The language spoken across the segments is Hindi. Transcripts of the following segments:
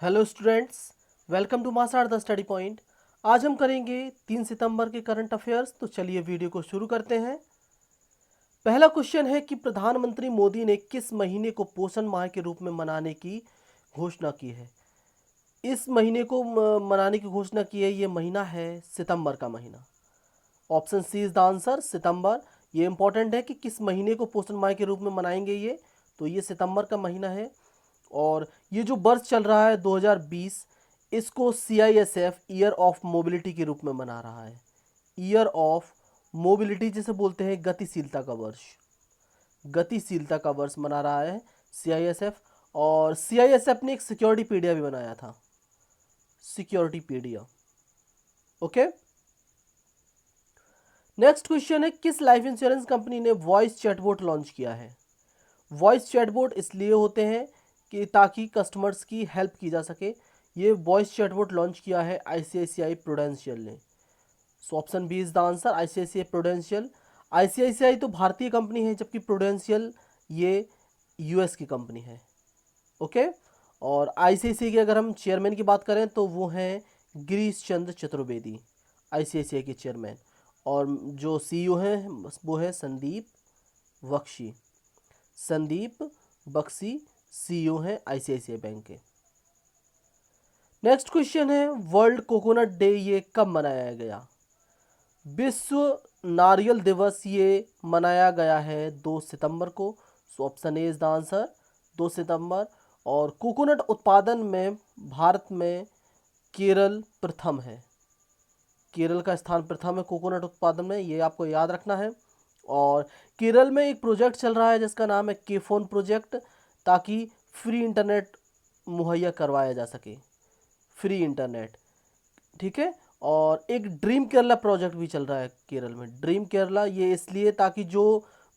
Hello students, welcome to master the study point. आज हम करेंगे 3 सितंबर के करंट अफेयर्स। तो चलिए वीडियो को शुरू करते हैं। पहला क्वेश्चन है कि प्रधानमंत्री मोदी ने किस महीने को पोषण माह के रूप में मनाने की घोषणा की है। इस महीने को मनाने की घोषणा की है, ये महीना है सितंबर का महीना। Option C is the answer, सितंबर। ये इंपॉर्टेंट है कि किस महीने को पोषण माह के रूप में मनाएंगे ये, तो ये सितंबर का महीना है। और ये जो वर्ष चल रहा है 2020, इसको CISF ईयर ऑफ मोबिलिटी के रूप में मना रहा है। ईयर ऑफ मोबिलिटी जिसे बोलते हैं गतिशीलता का वर्ष, गतिशीलता का वर्ष मना रहा है CISF। और CISF ने एक सिक्योरिटी पीडिया भी बनाया था, सिक्योरिटी पीडिया। ओके, नेक्स्ट क्वेश्चन है किस लाइफ इंश्योरेंस कंपनी ने वॉइस चैटबॉट लॉन्च किया है। वॉइस चैटबॉट इसलिए होते हैं कि ताकि कस्टमर्स की हेल्प की जा सके। ये वॉइस चैटबॉट लॉन्च किया है ICICI प्रूडेंशियल ने। So option B is the answer, ICICI prudential. ICICI तो भारतीय कंपनी है, जबकि प्रूडेंशियल ये US की कंपनी है। ओके, और ICICI के अगर हम चेयरमैन की बात करें तो वो हैं गिरीश चंद्र चतुर्वेदी, ICICI के चेयरमैन। और जो CEO हैं वो है संदीप बख्शी। संदीप बख्शी CEO हैं ICICI बैंक के। नेक्स्ट क्वेश्चन है वर्ल्ड कोकोनट डे ये कब मनाया गया। विश्व नारियल दिवस ये मनाया गया है 2 सितंबर को। So option A is the answer, 2 सितंबर। और कोकोनट उत्पादन में भारत में केरल प्रथम है, केरल का स्थान प्रथम है कोकोनट उत्पादन में, ये आपको याद रखना है। और केरल में एक प्रोजेक्ट चल रहा है जिसका नाम है केफोन प्रोजेक्ट, ताकि फ्री इंटरनेट मुहैया करवाया जा सके, फ्री इंटरनेट। ठीक है, और एक ड्रीम केरला प्रोजेक्ट भी चल रहा है केरल में। ड्रीम केरला ये इसलिए ताकि जो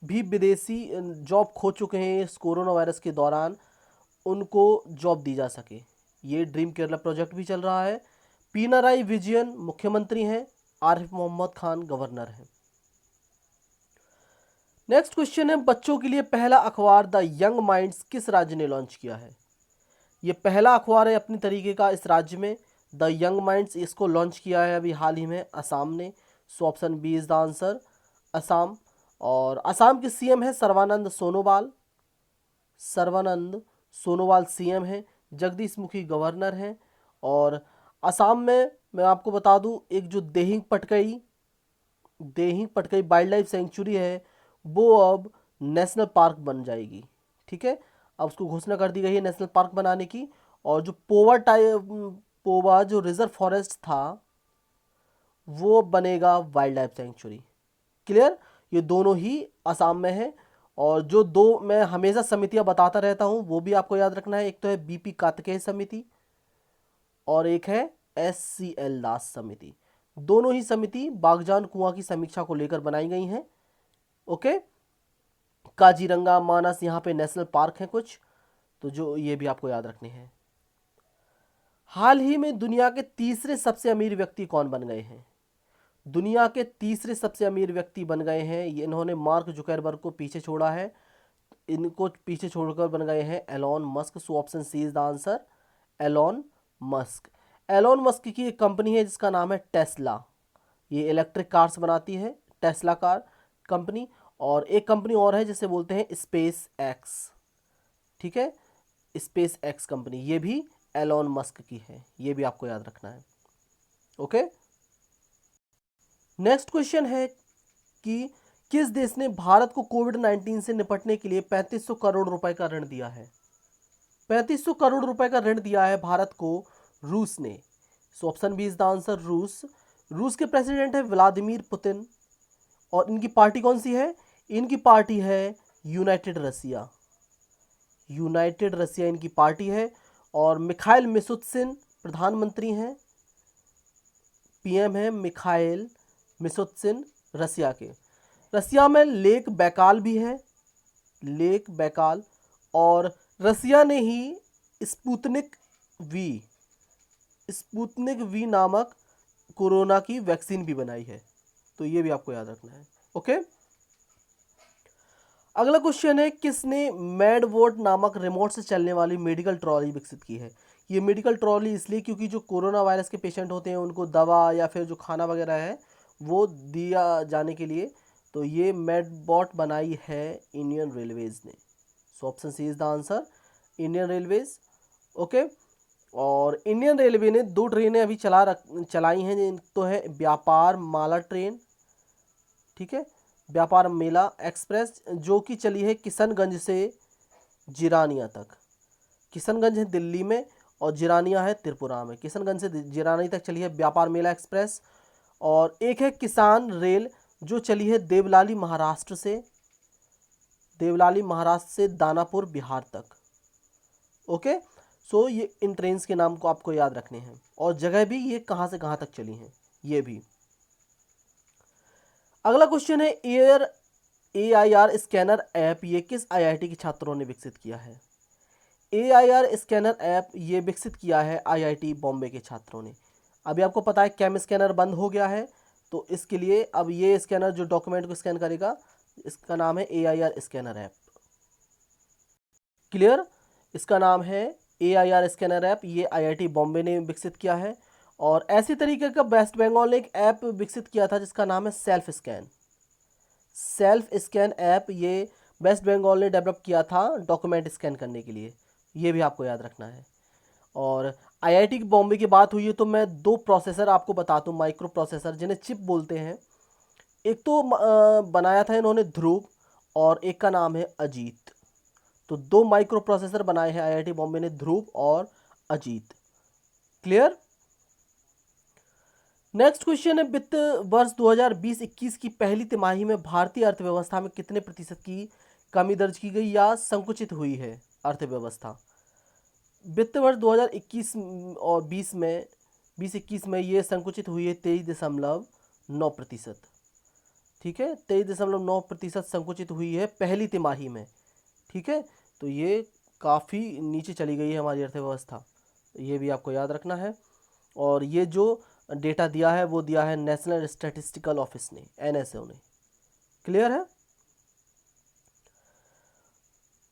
भी विदेशी जॉब खो चुके हैं इस कोरोना वायरस के दौरान, उनको जॉब दी जा सके। ये ड्रीम केरला प्रोजेक्ट भी चल रहा है। पिनाराई विजयन मुख्यमंत्री हैं, आरिफ मोहम्मद खान गवर्नर हैं। नेक्स्ट क्वेश्चन है बच्चों के लिए पहला अखबार द यंग माइंड्स किस राज्य ने लॉन्च किया है। ये पहला अखबार है अपनी तरीके का इस राज्य में, द यंग माइंड्स। इसको लॉन्च किया है अभी हाल ही में असम ने। So option B is the answer, Assam. और असम के CM है सर्बानंद सोनोवाल, सर्बानंद सोनोवाल CM है, जगदीश मुखी गवर्नर हैं। और असम में मैं आपको बता दूं, एक जो Dehing Patkai wild life sanctuary है वो अब नेशनल पार्क बन जाएगी। ठीक है, अब उसको घोषणा कर दी गई है नेशनल पार्क बनाने की। और जो पोवा जो रिजर्व फॉरेस्ट था वो बनेगा वाइल्ड लाइफ सेंचुरी। क्लियर, ये दोनों ही असम में है। और जो दो मैं हमेशा समितियां बताता रहता हूं वो भी आपको याद रखना है, एक तो है BP कार्तिकेय समिति और एक है SCL दास समिति। दोनों ही समिति बागजान कुआं की समीक्षा को लेकर बनाई गई हैं। ओके, काजीरंगा मानस यहाँ पे नेशनल पार्क हैं कुछ, तो जो ये भी आपको याद रखने हैं। हाल ही में दुनिया के तीसरे सबसे अमीर व्यक्ति कौन बन गए हैं। दुनिया के तीसरे सबसे अमीर व्यक्ति बन गए हैं, ये इन्होंने मार्क जुकरबर्ग को पीछे छोड़ा है, इनको पीछे छोड़कर बन गए हैं Elon Musk. So option C is the answer, Elon Musk. Elon Musk की एक कंपनी है जिसका नाम है टेस्ला, ये इलेक्ट्रिक कार्स बनाती है, टेस्ला कार कंपनी। और एक कंपनी और है जिसे बोलते हैं स्पेस एक्स। ठीक है, स्पेस एक्स कंपनी ये भी एलॉन मस्क की है, ये भी आपको याद रखना है। ओके, नेक्स्ट क्वेश्चन है कि किस देश ने भारत को कोविड-19 से निपटने के लिए 3500 करोड़ रुपए का ऋण दिया है। 3500 करोड़ रुपए का ऋण दिया है भारत को रूस ने। So option B is the answer, रूस। रूस के प्रेसिडेंट है व्लादिमीर पुतिन। और इनकी पार्टी कौन सी है, इनकी पार्टी है यूनाइटेड रसिया, यूनाइटेड रसिया इनकी पार्टी है। और मिखाइल मिशुत्सिन प्रधानमंत्री हैं, PM है मिखाइल मिशुत्सिन रसिया के। रसिया में लेक बैकाल भी है, लेक बैकाल। और रसिया ने ही स्पुतनिक वी स्पुतनिक वी नामक कोरोना की वैक्सीन भी बनाई है, तो ये भी आपको याद रखना है। ओके, अगला क्वेश्चन है किसने मेडबोट नामक रिमोट से चलने वाली मेडिकल ट्रॉली विकसित की है। ये मेडिकल ट्रॉली इसलिए क्योंकि जो कोरोना वायरस के पेशेंट होते हैं उनको दवा या फिर जो खाना वगैरह है वो दिया जाने के लिए, तो ये मेडबॉट बनाई है इंडियन रेलवेज ने। So option C is the answer, Indian railways. Okay. और इंडियन रेलवे ने 2 ट्रेनें अभी चलाई हैं, तो है व्यापार माला ट्रेन, ठीक है, व्यापार मेला एक्सप्रेस, जो कि चली है किशनगंज से जिरानिया तक। किशनगंज है दिल्ली में और जिरानिया है त्रिपुरा में। किशनगंज से जिरानिया तक चली है व्यापार मेला एक्सप्रेस। और एक है किसान रेल जो चली है देवलाली महाराष्ट्र से दानापुर बिहार तक। ओके। सो ये इन ट्रेन्स के नाम को आपको याद रखने हैं और जगह भी ये कहाँ से कहाँ तक चली हैं ये भी। अगला क्वेश्चन है एयर AIR स्कैनर ऐप ये किस IIT के छात्रों ने विकसित किया है? AIR स्कैनर ऐप ये विकसित किया है IIT बॉम्बे के छात्रों ने। अभी आपको पता है कैम स्कैनर बंद हो गया है, तो इसके लिए अब ये स्कैनर जो डॉक्यूमेंट को स्कैन करेगा इसका नाम है AIR स्कैनर ऐप। क्लियर? इसका नाम है AIR स्कैनर ऐप, ये IIT बॉम्बे ने विकसित किया है। और ऐसी तरीके का वेस्ट बंगाल ने एक ऐप विकसित किया था जिसका नाम है सेल्फ स्कैन ऐप, ये वेस्ट बंगाल ने डेवलप किया था डॉक्यूमेंट स्कैन करने के लिए, ये भी आपको याद रखना है। और IIT बॉम्बे की बात हुई है तो मैं 2 प्रोसेसर आपको बताता हूँ, माइक्रो प्रोसेसर जिन्हें चिप बोलते हैं। एक तो बनाया था इन्होंने ध्रुव और एक का नाम है अजीत। तो 2 माइक्रो प्रोसेसर बनाए हैं IIT बॉम्बे ने, ध्रुव और अजीत। क्लियर? नेक्स्ट क्वेश्चन है वित्त वर्ष 2020-21 की पहली तिमाही में भारतीय अर्थव्यवस्था में कितने प्रतिशत की कमी दर्ज की गई या संकुचित हुई है अर्थव्यवस्था? वित्त वर्ष 2021 और 20 21 में ये संकुचित हुई है 23.9%। ठीक है, 23.9% संकुचित हुई है पहली तिमाही में। ठीक है, तो ये काफ़ी नीचे चली गई है हमारी अर्थव्यवस्था, ये भी आपको याद रखना है। और ये जो डेटा दिया है वो दिया है नेशनल स्टैटिस्टिकल ऑफिस ने, NSO ने। क्लियर है?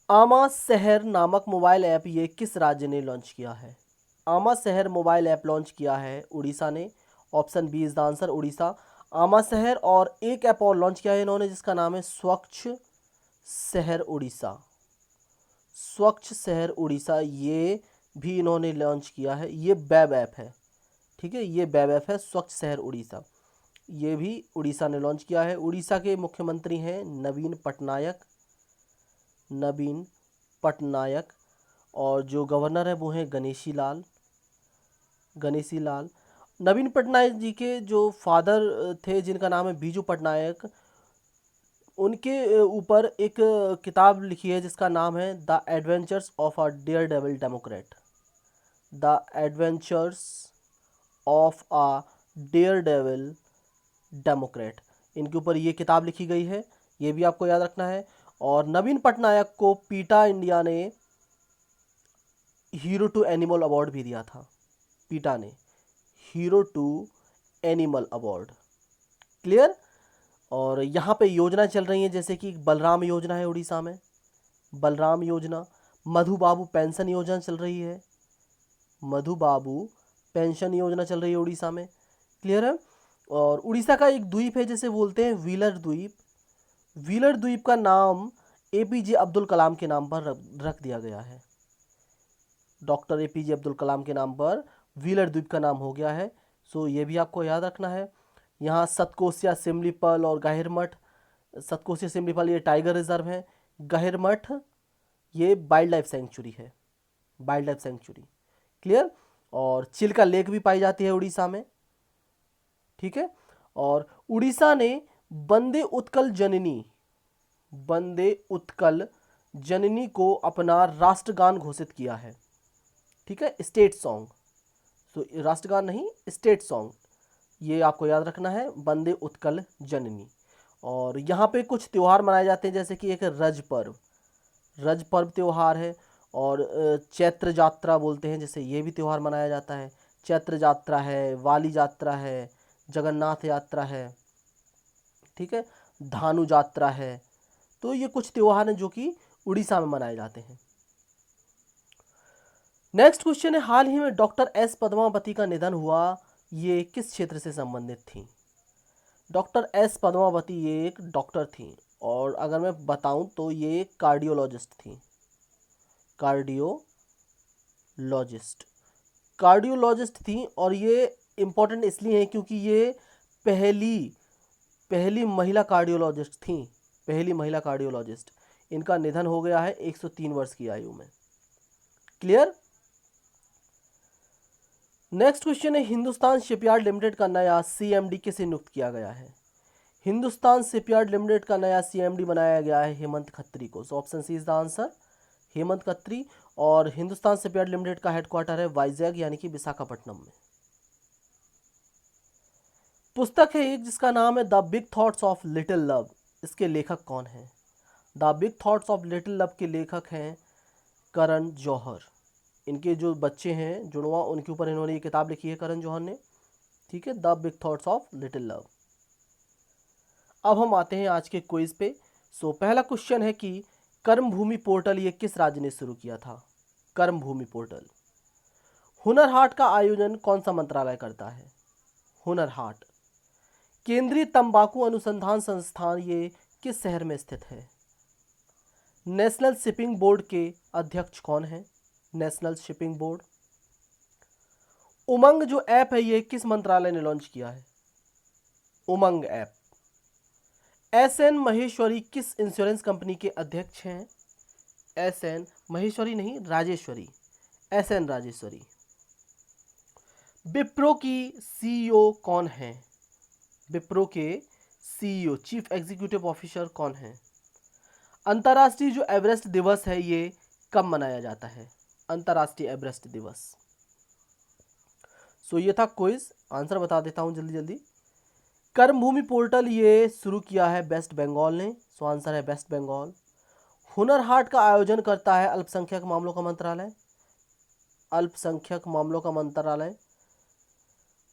आमा शहर नामक मोबाइल ऐप ये किस राज्य ने लॉन्च किया है? आमा शहर मोबाइल ऐप लॉन्च किया है उड़ीसा ने। Option B is the answer, Orissa. Ama Sahar, और एक ऐप और लॉन्च किया है इन्होंने जिसका नाम है स्वच्छ शहर उड़ीसा। स्वच्छ शहर उड़ीसा ये भी इन्होंने लॉन्च किया है, ये वेब ऐप है। ठीक है, ये वेब ऐप है स्वच्छ शहर उड़ीसा, ये भी उड़ीसा ने लॉन्च किया है। उड़ीसा के मुख्यमंत्री हैं नवीन पटनायक, और जो गवर्नर है वो हैं गणेशी लाल। नवीन पटनायक जी के जो फादर थे जिनका नाम है बीजू पटनायक, उनके ऊपर एक किताब लिखी है जिसका नाम है the adventures of a daredevil democrat. The adventures of a daredevil democrat, इनके ऊपर ये किताब लिखी गई है, ये भी आपको याद रखना है। और नवीन पटनायक को पीटा इंडिया ने हीरो टू एनिमल अवार्ड भी दिया था। पीटा ने hero to animal award. Clear? और यहाँ पे योजना चल रही है जैसे कि बलराम योजना है उड़ीसा में, बलराम योजना, मधु बाबू पेंशन योजना चल रही है, मधु बाबू पेंशन योजना चल रही है उड़ीसा में। क्लियर है? और उड़ीसा का एक द्वीप है जिसे बोलते हैं व्हीलर द्वीप। व्हीलर द्वीप का नाम APJ अब्दुल कलाम के नाम पर रख दिया गया है। डॉक्टर APJ अब्दुल कलाम के नाम पर व्हीलर द्वीप का नाम हो गया है। सो ये भी आपको याद रखना है। यहाँ सतकोसिया, सिमलीपाल और गाहिरमठ, सतकोसिया सिमलीपाल ये टाइगर रिजर्व है, गाहिरमठ ये वाइल्ड लाइफ सेंचुरी है, वाइल्ड लाइफ सेंचुरी। क्लियर? और चिल्का लेक भी पाई जाती है उड़ीसा में। ठीक है, और उड़ीसा ने वंदे उत्कल जननी को अपना राष्ट्रगान घोषित किया है। ठीक है, स्टेट सॉन्ग। तो राष्ट्रगान नहीं, स्टेट सॉन्ग, ये आपको याद रखना है, वंदे उत्कल जननी। और यहाँ पे कुछ त्यौहार मनाए जाते हैं जैसे कि एक रज पर्व त्यौहार है, और चैत्र यात्रा बोलते हैं जैसे, ये भी त्यौहार मनाया जाता है। चैत्र यात्रा है, वाली यात्रा है, जगन्नाथ यात्रा है, ठीक है, धानु यात्रा है। तो ये कुछ त्यौहार हैं जो कि उड़ीसा में मनाए जाते हैं। नेक्स्ट क्वेश्चन है, हाल ही में डॉक्टर एस पद्मावती का निधन हुआ, ये किस क्षेत्र से संबंधित थी? डॉक्टर एस पद्मावती ये एक डॉक्टर थी, और अगर मैं बताऊं तो ये एक कार्डियोलॉजिस्ट थी। कार्डियोलॉजिस्ट कार्डियोलॉजिस्ट थी, और ये इम्पोर्टेंट इसलिए है क्योंकि ये पहली पहली महिला कार्डियोलॉजिस्ट थी, पहली महिला कार्डियोलॉजिस्ट। इनका निधन हो गया है 103 वर्ष की आयु में। क्लियर? नेक्स्ट क्वेश्चन है, हिंदुस्तान शिपयार्ड लिमिटेड का नया सीएमडी किसे नियुक्त किया गया है? हिंदुस्तान शिपयार्ड लिमिटेड का नया सीएमडी बनाया गया है हेमंत खत्री को। So option C is the answer, Hemant Khatri. और हिंदुस्तान शिपयार्ड लिमिटेड का हेडक्वार्टर है वाइजैग यानी कि विशाखापट्टनम में। पुस्तक है एक जिसका नाम है the big thoughts of little love. इसके लेखक कौन हैं? The big thoughts of little love के लेखक हैं करण जौहर। इनके जो बच्चे हैं जुड़वा, उनके ऊपर इन्होंने ये किताब लिखी है करण जौहर ने। ठीक है, the big thoughts of little love. अब हम आते हैं आज के क्विज पे। सो पहला क्वेश्चन है कि कर्मभूमि पोर्टल ये किस राज्य ने शुरू किया था? कर्मभूमि पोर्टल। हुनर हाट का आयोजन कौन सा मंत्रालय करता है? हुनर हाट। केंद्रीय तंबाकू अनुसंधान संस्थान ये किस शहर में स्थित है? नेशनल शिपिंग बोर्ड के अध्यक्ष कौन है? National shipping board. उमंग जो ऐप है ये किस मंत्रालय ने लॉन्च किया है? उमंग ऐप। एस.एन. महेश्वरी किस इंश्योरेंस कंपनी के अध्यक्ष हैं? एस.एन. महेश्वरी नहीं, राजेश्वरी, एस.एन. राजेश्वरी। विप्रो की सीईओ कौन है? विप्रो के सीईओ, चीफ एग्जीक्यूटिव ऑफिसर कौन है? अंतर्राष्ट्रीय जो एवरेस्ट दिवस है ये कब मनाया जाता है? अंतर्राष्ट्रीय एवरेस्ट दिवस। सो ये था क्विज, आंसर बता देता हूं जल्दी जल्दी। कर्मभूमि पोर्टल ये शुरू किया है वेस्ट बंगाल ने। सो आंसर है वेस्ट बंगाल। हुनर हाट का आयोजन करता है अल्पसंख्यक मामलों का मंत्रालय। अल्पसंख्यक मामलों का मंत्रालय।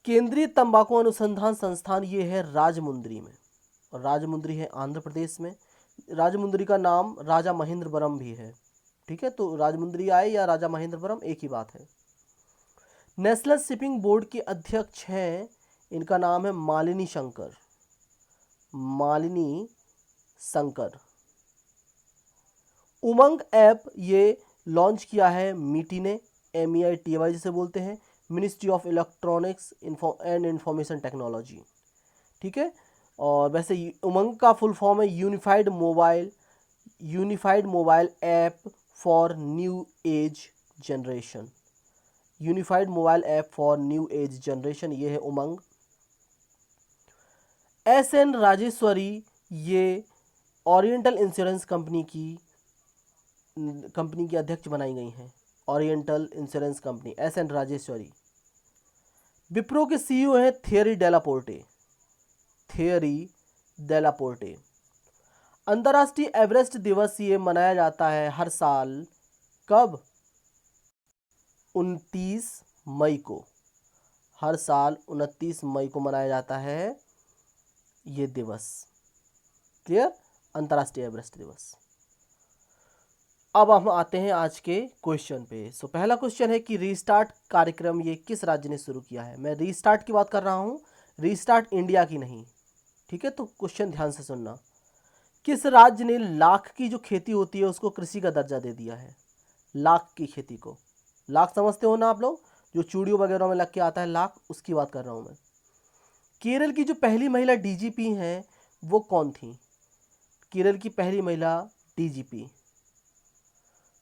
केंद्रीय तंबाकू अनुसंधान संस्थान ये है राजमुंद्री में, और राजमुंद्री है आंध्र प्रदेश में। राजमुंद्री का नाम राजा महेंद्रवरम भी है। ठीक है, तो राजमुंद्री आए या राजा महेंद्रवरम एक ही बात है। नेशनल शिपिंग बोर्ड के अध्यक्ष हैं, इनका नाम है मालिनी शंकर। मालिनी शंकर। उमंग ऐप ये लॉन्च किया है मीटी ने, MEITY जिसे बोलते हैं, ministry of electronics and information technology. ठीक है, और वैसे उमंग का फुल फॉर्म है unified mobile app for new age generation. Unified mobile app for new age generation, ये है उमंग। एस.एन. राजेश्वरी ये ओरिएंटल इंश्योरेंस कंपनी की अध्यक्ष बनाई गई हैं। Oriental insurance company, SN. Rajeshwari. Wipro के सीईओ हैं थियरी डेलापोर्टे। Thierry Delaporte. अंतर्राष्ट्रीय एवरेस्ट दिवस ये मनाया जाता है हर साल, कब? 29 मई को। हर साल 29 मई को मनाया जाता है ये दिवस। क्लियर? अंतर्राष्ट्रीय एवरेस्ट दिवस। अब हम आते हैं आज के क्वेश्चन पे। सो पहला क्वेश्चन है कि रीस्टार्ट कार्यक्रम ये किस राज्य ने शुरू किया है? मैं रीस्टार्ट की बात कर रहा हूँ, रीस्टार्ट इंडिया की नहीं। ठीक है, तो क्वेश्चन ध्यान से सुनना। किस राज्य ने लाख की जो खेती होती है उसको कृषि का दर्जा दे दिया है? लाख की खेती को, लाख समझते हो ना आप लोग, जो चूड़ियों वगैरह में लग के आता है लाख, उसकी बात कर रहा हूँ मैं। केरल की जो पहली महिला डीजीपी हैं वो कौन थी? केरल की पहली महिला डीजीपी।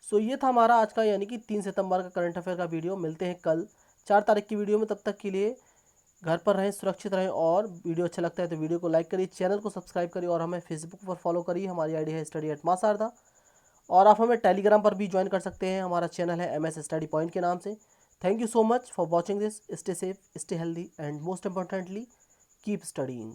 सो ये था हमारा आज का यानी कि 3 सितंबर का करंट अफेयर का वीडियो। मिलते हैं कल 4 तारीख की वीडियो में। तब तक के लिए घर पर रहें, सुरक्षित रहें, और वीडियो अच्छा लगता है तो वीडियो को लाइक करिए, चैनल को सब्सक्राइब करिए, और हमें फेसबुक पर फॉलो करिए। हमारी आईडी है study@मां और आप हमें टेलीग्राम पर भी ज्वाइन कर सकते हैं। हमारा चैनल है MS स्टडी पॉइंट के नाम से। Thank you so much for watching this. Stay safe, stay healthy, and most importantly keep studying.